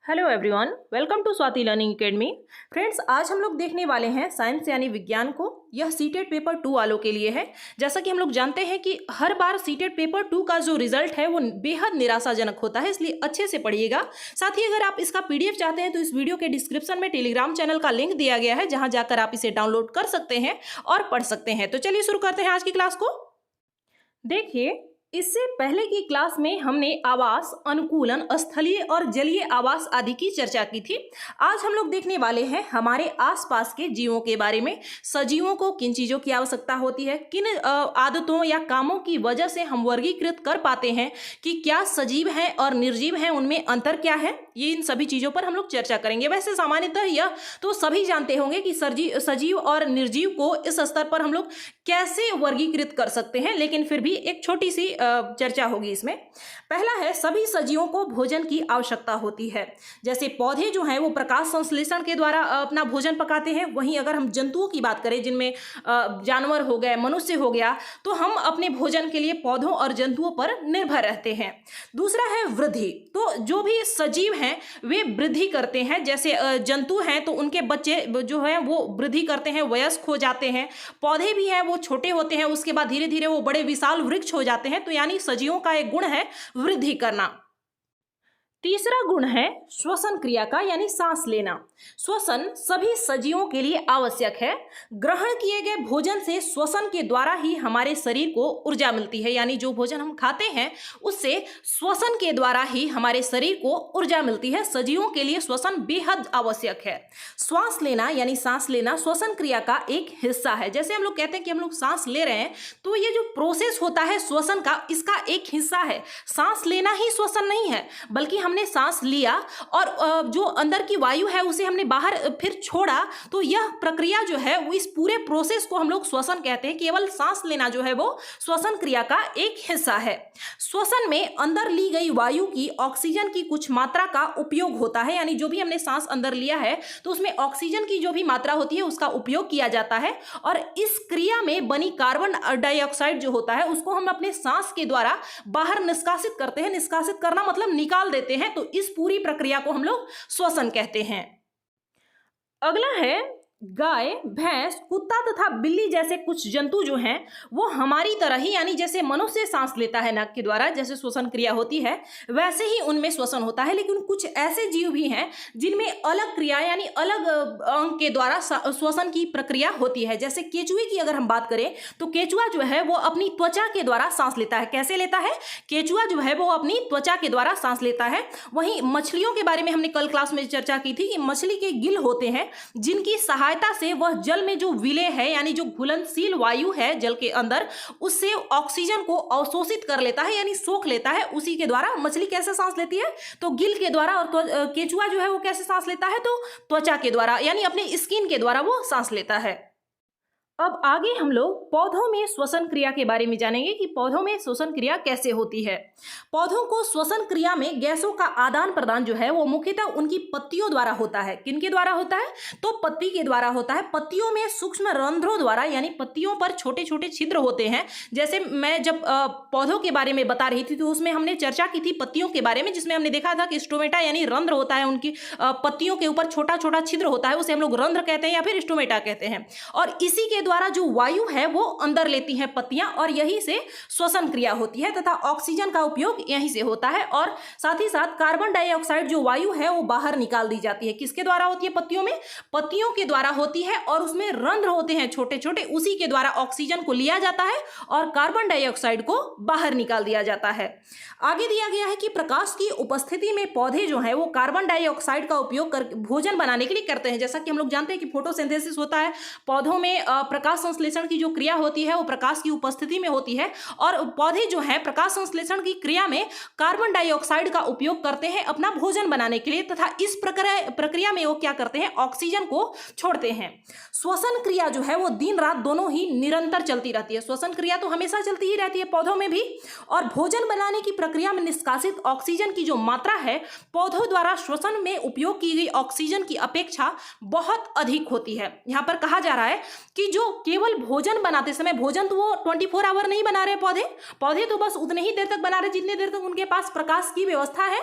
Hello everyone, welcome to Swati learning academy. Friends, आज हम लोग देखने वाले हैं साइंस यानी विज्ञान को। यह सीटेट पेपर 2 वालों के लिए है। जैसा कि हम लोग जानते हैं कि हर बार सीटेट पेपर 2 का जो रिजल्ट है वो बेहद निराशाजनक होता है, इसलिए अच्छे से पढ़िएगा। साथ ही अगर आप इसका पीडीएफ चाहते हैं तो इस वीडियो के डिस्क्रिप्शन में टेलीग्राम चैनल का लिंक दिया गया है, जहां जाकर आप इसे डाउनलोड कर सकते हैं और पढ़ सकते हैं। तो चलिए शुरू करते हैं आज की क्लास को। देखिए, इससे पहले की क्लास में हमने आवास, अनुकूलन, स्थलीय और जलीय आवास आदि की चर्चा की थी। आज हम लोग देखने वाले हैं हमारे आसपास के जीवों के बारे में। सजीवों को किन चीज़ों की आवश्यकता होती है, किन आदतों या कामों की वजह से हम वर्गीकृत कर पाते हैं कि क्या सजीव हैं और निर्जीव हैं, उनमें अंतर क्या है। ये इन सभी चीज़ों पर हम लोग चर्चा करेंगे। वैसे सामान्यतः यह तो सभी जानते होंगे कि सजीव और निर्जीव को इस स्तर पर हम लोग कैसे वर्गीकृत कर सकते हैं, लेकिन फिर भी एक छोटी सी चर्चा होगी इसमें। पहला है, सभी सजीवों को भोजन की आवश्यकता होती है। जैसे पौधे जो हैं वो प्रकाश संश्लेषण के द्वारा अपना भोजन पकाते हैं। वहीं अगर हम जंतुओं की बात करें, जिनमें जानवर हो गए, मनुष्य हो गया, तो हम अपने भोजन के लिए पौधों और जंतुओं पर निर्भर रहते हैं। दूसरा है वृद्धि। तो जो भी सजीव हैं वे वृद्धि करते हैं। जैसे जंतु हैं तो उनके बच्चे जो हैं वो वृद्धि करते हैं, वयस्क हो जाते हैं। पौधे भी हैं, वो छोटे होते हैं, उसके बाद धीरे धीरे वो बड़े विशाल वृक्ष हो जाते हैं। तो यानी सजीवों का एक गुण है वृद्धि करना। तीसरा गुण है श्वसन क्रिया का, यानी सांस लेना। श्वसन सभी सजीवों के लिए आवश्यक है। ग्रहण किए गए भोजन से श्वसन के द्वारा ही हमारे शरीर को ऊर्जा मिलती है। यानी जो भोजन हम खाते हैं उससे श्वसन के द्वारा ही हमारे शरीर को ऊर्जा मिलती है। सजीवों के लिए श्वसन बेहद आवश्यक है। श्वास लेना यानी सांस लेना श्वसन क्रिया का एक हिस्सा है। जैसे हम लोग कहते हैं कि हम लोग सांस ले रहे हैं, तो ये जो प्रोसेस होता है श्वसन का, इसका एक हिस्सा है। सांस लेना ही श्वसन नहीं है, बल्कि हमने सांस लिया और जो अंदर की वायु है उसे हमने बाहर फिर छोड़ा, तो यह प्रक्रिया जो है वो, इस पूरे प्रोसेस को हम लोग श्वसन कहते हैं। केवल सांस लेना जो है वो श्वसन क्रिया का एक हिस्सा है। श्वसन में अंदर ली गई वायु की, ऑक्सीजन की कुछ मात्रा का उपयोग होता है। यानी जो भी हमने सांस अंदर लिया है तो उसमें ऑक्सीजन की जो भी मात्रा होती है उसका उपयोग किया जाता है। और इस क्रिया में बनी कार्बन डाइऑक्साइड जो होता है उसको हम अपने सांस के द्वारा बाहर निष्कासित करते हैं। निष्कासित करना मतलब निकाल देते हैं। तो इस पूरी प्रक्रिया को हम लोग श्वसन कहते हैं। अगला है, गाय, भैंस, कुत्ता तथा बिल्ली जैसे कुछ जंतु जो हैं वो हमारी तरह ही, यानी जैसे मनुष्य सांस लेता है नाक के द्वारा, जैसे श्वसन क्रिया होती है वैसे ही उनमें श्वसन होता है। लेकिन कुछ ऐसे जीव भी हैं जिनमें अलग क्रिया यानी अलग अंग के द्वारा श्वसन की प्रक्रिया होती है। जैसे केचुए की अगर हम बात करें तो केचुआ जो है वो अपनी त्वचा के द्वारा सांस लेता है। कैसे लेता है? केचुआ जो है वो अपनी त्वचा के द्वारा सांस लेता है। वहीं मछलियों के बारे में हमने कल क्लास में चर्चा की थी कि मछली के गिल होते हैं, जिनकी सहायता से वह जल में जो विलेय है, यानी जो घुलनशील वायु है जल के अंदर, उससे ऑक्सीजन को अवशोषित कर लेता है, यानी सोख लेता है। उसी के द्वारा मछली कैसे सांस लेती है? तो गिल के द्वारा। और केचुआ जो है वो कैसे सांस लेता है? तो त्वचा के द्वारा, यानी अपने स्किन के द्वारा वो सांस लेता है। अब आगे हम लोग पौधों में श्वसन क्रिया के बारे में जानेंगे कि पौधों में श्वसन क्रिया कैसे होती है। पौधों को श्वसन क्रिया में गैसों का आदान प्रदान जो है वो मुख्यतः उनकी पत्तियों द्वारा होता है। किनके द्वारा होता है? तो पत्ती के द्वारा होता है। पत्तियों में सूक्ष्म रंध्रों द्वारा, यानी पत्तियों पर छोटे छोटे छिद्र होते हैं। जैसे मैं जब पौधों के बारे में बता रही थी तो उसमें हमने चर्चा की थी पत्तियों के बारे में, जिसमें हमने देखा था कि स्टोमेटा यानी रंध्र होता है। उनकी पत्तियों के ऊपर छोटा छोटा छिद्र होता है, उसे हम लोग रंध्र कहते हैं या फिर स्टोमेटा कहते हैं। और इसी के द्वारा जो वायु है वो अंदर लेती हैं पत्तियां, और यहीं से श्वसन क्रिया होती है तथा ऑक्सीजन का उपयोग यहीं से होता है। और साथ ही साथ कार्बन डाइऑक्साइड जो वायु है वो बाहर निकाल दी जाती है। किसके द्वारा होती है? पत्तियों में पत्तियों के द्वारा होती है। और उसमें रंध्र होते हैं छोटे छोटे, उसी के द्वारा ऑक्सीजन को लिया जाता है और कार्बन डाइऑक्साइड को बाहर निकाल दिया जाता है। आगे दिया गया है कि प्रकाश की उपस्थिति में पौधे जो है वो कार्बन डाइऑक्साइड का उपयोग कर भोजन बनाने के लिए करते हैं। जैसा कि हम लोग जानते हैं कि फोटोसिंथेसिस होता है पौधों में, प्रकाश संश्लेषण की जो क्रिया होती है वो प्रकाश की उपस्थिति में होती है। और पौधे जो है प्रकाश संश्लेषण की क्रिया में कार्बन डाइऑक्साइड का उपयोग करते हैं अपना भोजन बनाने के लिए, तथा इस प्रक्रिया में वो क्या करते हैं? ऑक्सीजन को छोड़ते हैं। श्वसन क्रिया जो है वो दिन रात दोनों ही निरंतर चलती रहती है। श्वसन क्रिया तो हमेशा चलती ही रहती है पौधों में भी। और भोजन बनाने की प्रक्रिया में निष्कासित ऑक्सीजन की जो मात्रा है पौधों द्वारा श्वसन में उपयोग की गई ऑक्सीजन की अपेक्षा बहुत अधिक होती है। यहां पर कहा जा रहा है कि जो केवल भोजन बनाते समय, भोजन तो वो 24 आवर नहीं बना रहे पौधे तो बस उतने ही देर तक बना रहे जितने देर तक उनके पास प्रकाश की व्यवस्था है।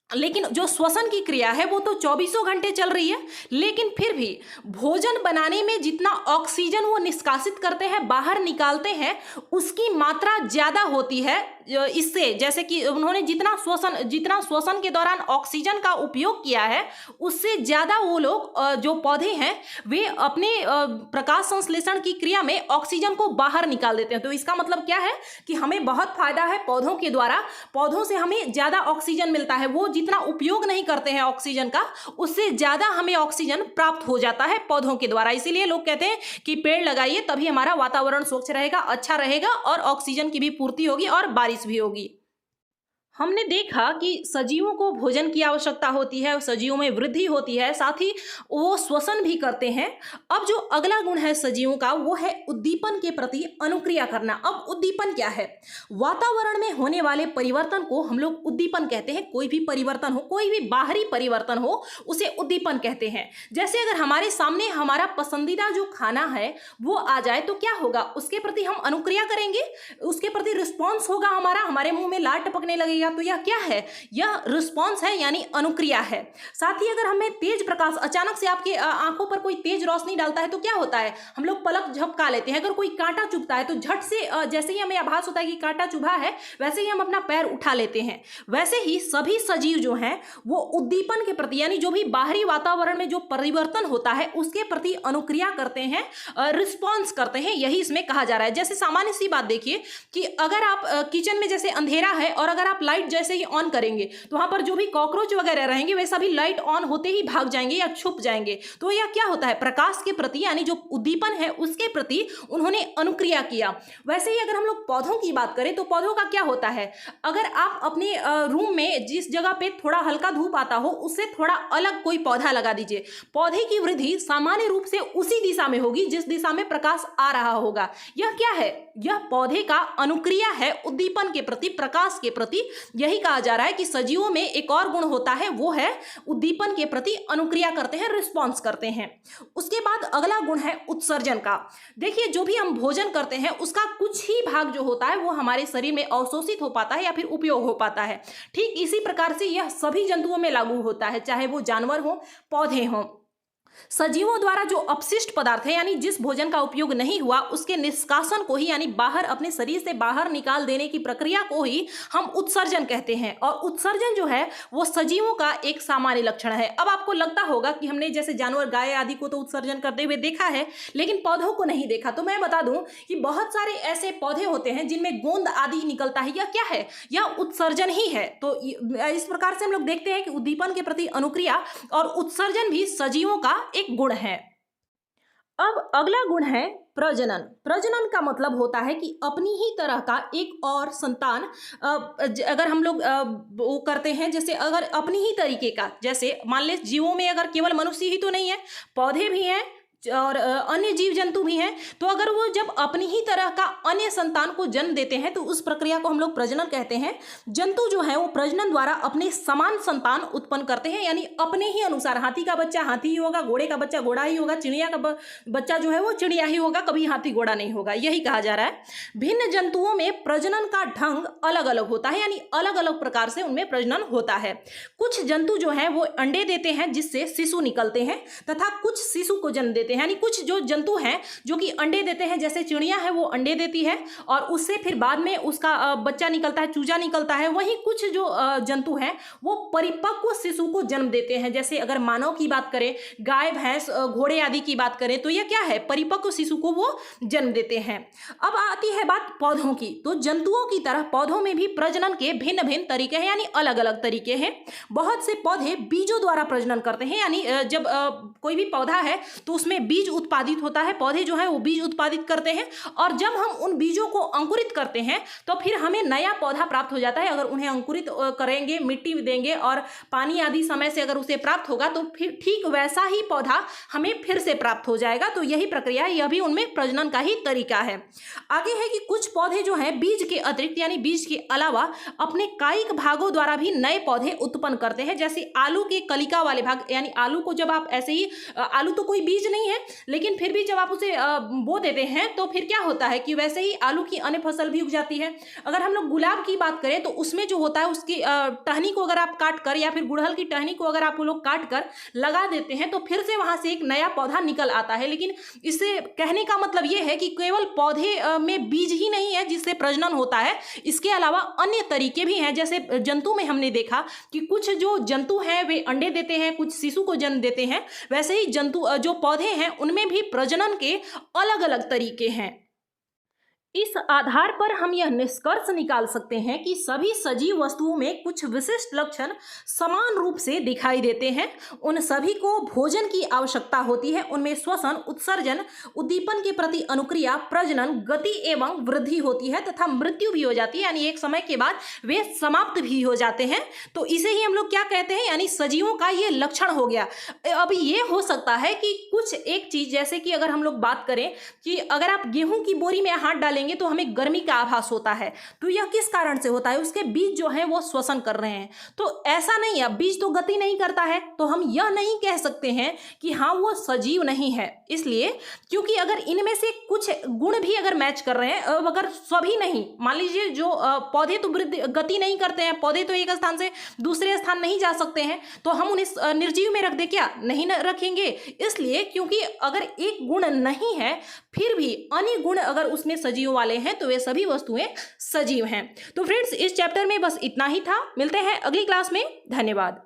लेकिन जो श्वसन की क्रिया है वो तो चौबीसों घंटे चल रही है, लेकिन फिर भी भोजन बनाने में जितना ऑक्सीजन वो निष्कासित करते हैं, बाहर निकालते हैं, उसकी मात्रा ज्यादा होती है इससे। जैसे कि उन्होंने जितना श्वसन के दौरान ऑक्सीजन का उपयोग किया है, उससे ज्यादा वो लोग जो पौधे हैं वे अपने प्रकाश संश्लेषण की क्रिया में ऑक्सीजन को बाहर निकाल देते हैं। तो इसका मतलब क्या है कि हमें बहुत फायदा है पौधों के द्वारा, पौधों से हमें ज्यादा ऑक्सीजन मिलता है। वो जितना उपयोग नहीं करते हैं ऑक्सीजन का, उससे ज्यादा हमें ऑक्सीजन प्राप्त हो जाता है पौधों के द्वारा। इसीलिए लोग कहते हैं कि पेड़ लगाइए, तभी हमारा वातावरण स्वच्छ रहेगा, अच्छा रहेगा और ऑक्सीजन की भी पूर्ति होगी और बारिश भी होगी। हमने देखा कि सजीवों को भोजन की आवश्यकता होती है, सजीवों में वृद्धि होती है, साथ ही वो श्वसन भी करते हैं। अब जो अगला गुण है सजीवों का, वो है उद्दीपन के प्रति अनुक्रिया करना। अब उद्दीपन क्या है? वातावरण में होने वाले परिवर्तन को हम लोग उद्दीपन कहते हैं। कोई भी परिवर्तन हो, कोई भी बाहरी परिवर्तन हो, उसे उद्दीपन कहते हैं। जैसे अगर हमारे सामने हमारा पसंदीदा जो खाना है वो आ जाए तो क्या होगा? उसके प्रति हम अनुक्रिया करेंगे, उसके प्रति रिस्पॉन्स होगा हमारा, हमारे मुंह में लार टपकने लगेगा। तो यह क्या है? यह रिस्पॉन्स है, यानी अनुक्रिया है। साथ ही अगर हमें तेज प्रकाश, अचानक से आपके आंखों पर कोई तेज रोशनी डालता है तो क्या होता है? हम लोग पलक झपका लेते हैं। अगर कोई कांटा चुभता है तो झट से जैसे ही हमें आभास होता है कि कांटा चुभा है, वैसे ही हम अपना पैर उठा लेते हैं। वैसे ही सभी सजीव जो हैं वो उद्दीपन के प्रति, यानी जो भी बाहरी वातावरण में जो परिवर्तन होता है उसके प्रति अनुक्रिया करते हैं, रिस्पॉन्स करते हैं। यही इसमें कहा जा रहा है। जैसे सामान्य सी बात देखिए कि अगर आप किचन में जैसे अंधेरा है और अगर आप लाइट जैसे ही ऑन करेंगे तो वहां पर जो भी कॉकरोच वगैरह रहेंगे वे सभी लाइट ऑन होते ही भाग जाएंगे या छुप जाएंगे। तो यह क्या होता है? प्रकाश के प्रति, यानी जो उद्दीपन है उसके प्रति उन्होंने अनुक्रिया किया। वैसे ही अगर हम लोग पौधों की बात करें तो पौधों का क्या होता है? अगर आप अपने रूम में जिस जगह पे थोड़ा हल्का धूप आता हो उससे थोड़ा अलग कोई पौधा लगा दीजिए, पौधे की वृद्धि सामान्य रूप से उसी दिशा में होगी जिस दिशा में प्रकाश आ रहा होगा। यह क्या है? यह पौधे का अनुक्रिया है उद्दीपन के प्रति, प्रकाश के प्रति। यही कहा जा रहा है कि सजीवों में एक और गुण होता है, वो है उद्दीपन के प्रति अनुक्रिया करते हैं, रिस्पॉन्स करते हैं। उसके बाद अगला गुण है उत्सर्जन का। देखिए, जो भी हम भोजन करते हैं उसका कुछ ही भाग जो होता है वो हमारे शरीर में अवशोषित हो पाता है या फिर उपयोग हो पाता है। ठीक इसी प्रकार से यह सभी जंतुओं में लागू होता है, चाहे वो जानवर हो, पौधे हों। सजीवों द्वारा जो अपशिष्ट पदार्थ है, यानी जिस भोजन का उपयोग नहीं हुआ उसके निष्कासन को ही, यानी बाहर अपने शरीर से बाहर निकाल देने की प्रक्रिया को ही हम उत्सर्जन कहते हैं। और उत्सर्जन जो है वो सजीवों का एक सामान्य लक्षण है। अब आपको लगता होगा कि हमने जैसे जानवर, गाय आदि को तो उत्सर्जन करते हुए देखा है, लेकिन पौधों को नहीं देखा। तो मैं बता दूं कि बहुत सारे ऐसे पौधे होते हैं जिनमें गोंद आदि निकलता है। यह क्या है? यह उत्सर्जन ही है। तो इस प्रकार से हम लोग देखते हैं कि उद्दीपन के प्रति अनुक्रिया और उत्सर्जन भी सजीवों का एक गुण है। अब अगला गुण है प्रजनन। प्रजनन का मतलब होता है कि अपनी ही तरह का एक और संतान अगर हम लोग वो करते हैं, जैसे अगर अपनी ही तरीके का, जैसे मान ले जीवों में अगर केवल मनुष्य ही तो नहीं है, पौधे भी हैं और अन्य जीव जंतु भी हैं। तो अगर वो जब अपनी ही तरह का अन्य संतान को जन्म देते हैं तो उस प्रक्रिया को हम लोग प्रजनन कहते हैं। जंतु जो है वो प्रजनन द्वारा अपने समान संतान उत्पन्न करते हैं, यानी अपने ही अनुसार। हाथी का बच्चा हाथी ही होगा, घोड़े का बच्चा घोड़ा ही होगा, चिड़िया का बच्चा जो है वो चिड़िया ही होगा, कभी हाथी घोड़ा नहीं होगा। यही कहा जा रहा है। भिन्न जंतुओं में प्रजनन का ढंग अलग अलग होता है, यानी अलग अलग प्रकार से उनमें प्रजनन होता है। कुछ जंतु जो है वो अंडे देते हैं जिससे शिशु निकलते हैं, तथा कुछ शिशु को जन्म देते हैं। यानी कुछ जो जंतु हैं जो कि अंडे देते हैं, जैसे चिड़िया है वो अंडे देती है और उससे फिर बाद में उसका बच्चा निकलता है, चूजा निकलता है। वहीं कुछ जो जंतु हैं वो परिपक्व शिशु को जन्म देते हैं। जैसे अगर मानव की बात करें, गाय, भैंस, घोड़े आदि की बात करें, तो यह क्या है? परिपक्व शिशु को वो जन्म देते हैं। अब आती है बात पौधों की। तो जंतुओं की तरह पौधों में भी प्रजनन के भिन्न भिन्न तरीके हैं, यानी अलग अलग तरीके हैं। बहुत से पौधे बीजों द्वारा प्रजनन करते हैं, यानी जब कोई भी पौधा है तो उसमें बीज उत्पादित होता है। पौधे जो है वो बीज उत्पादित करते हैं और जब हम उन बीजों को अंकुरित करते हैं तो फिर हमें नया पौधा प्राप्त हो जाता है। अगर उन्हें अंकुरित करेंगे, मिट्टी देंगे और पानी आदि समय से अगर उसे प्राप्त होगा तो फिर ठीक वैसा ही पौधा हमें फिर से प्राप्त हो जाएगा। तो यही प्रक्रिया है, यह भी उनमें प्रजनन का ही तरीका है। आगे है कि कुछ पौधे जो हैं बीज के अतिरिक्त, यानी बीज के अलावा अपने कायिक भागों द्वारा भी नए पौधे उत्पन्न करते हैं। जैसे आलू के कलिका वाले भाग, यानी आलू को जब आप ऐसे ही, आलू तो कोई बीज नहीं नहीं है, लेकिन फिर भी जब आप उसे बो देते हैं तो फिर क्या होता है कि वैसे ही आलू की अन्य फसल भी उग जाती है। अगर हम लोग गुलाब की बात करें तो उसमें जो होता है उसकी टहनी को अगर आप काट कर या फिर गुड़हल की टहनी को अगर आप लोग काट कर लगा देते हैं तो फिर से वहां से एक नया पौधा निकल आता है। लेकिन इससे कहने का मतलब ये है कि केवल पौधे में बीज ही नहीं है जिससे प्रजनन होता है, इसके अलावा अन्य तरीके भी हैं। जैसे जंतु में हमने देखा कि कुछ जो जंतु हैं वे अंडे देते हैं, कुछ शिशु को जन्म देते हैं, वैसे ही जंतु जो पौधे हैं उनमें भी प्रजनन के अलग अलग तरीके हैं। इस आधार पर हम यह निष्कर्ष निकाल सकते हैं कि सभी सजीव वस्तुओं में कुछ विशिष्ट लक्षण समान रूप से दिखाई देते हैं। उन सभी को भोजन की आवश्यकता होती है। उनमें श्वसन, उत्सर्जन, उद्दीपन के प्रति अनुक्रिया, प्रजनन, गति एवं वृद्धि होती है तथा मृत्यु भी हो जाती है, यानी एक समय के बाद वे समाप्त भी हो जाते हैं। तो इसे ही हम लोग क्या कहते हैं, यानी सजीवों का ये लक्षण हो गया। अब ये हो सकता है कि कुछ एक चीज, जैसे कि अगर हम लोग बात करें कि अगर आप गेहूं की बोरी में हाथ डालेंगे तो हमें गर्मी का आभास होता है, तो यह किस कारण से होता है, उसके बीज जो हैं वो श्वसन कर रहे हैं। तो ऐसा नहीं है, बीज तो गति नहीं करता है, तो हम यह नहीं कह सकते हैं कि हाँ वो सजीव नहीं है। इसलिए क्योंकि अगर इनमें से कुछ गुण भी अगर मैच कर रहे हैं, अगर सभी नहीं, मान लीजिए जो पौधे तो गति नहीं करते हैं, पौधे तो एक स्थान से दूसरे स्थान नहीं जा सकते हैं, तो हम उन्हें निर्जीव में रख दे क्या, नहीं रखेंगे। इसलिए क्योंकि अगर एक गुण नहीं है फिर भी अन्य गुण अगर उसमें सजीव वाले हैं तो वे सभी वस्तुएं सजीव हैं। तो फ्रेंड्स, इस चैप्टर में बस इतना ही था। मिलते हैं अगली क्लास में। धन्यवाद।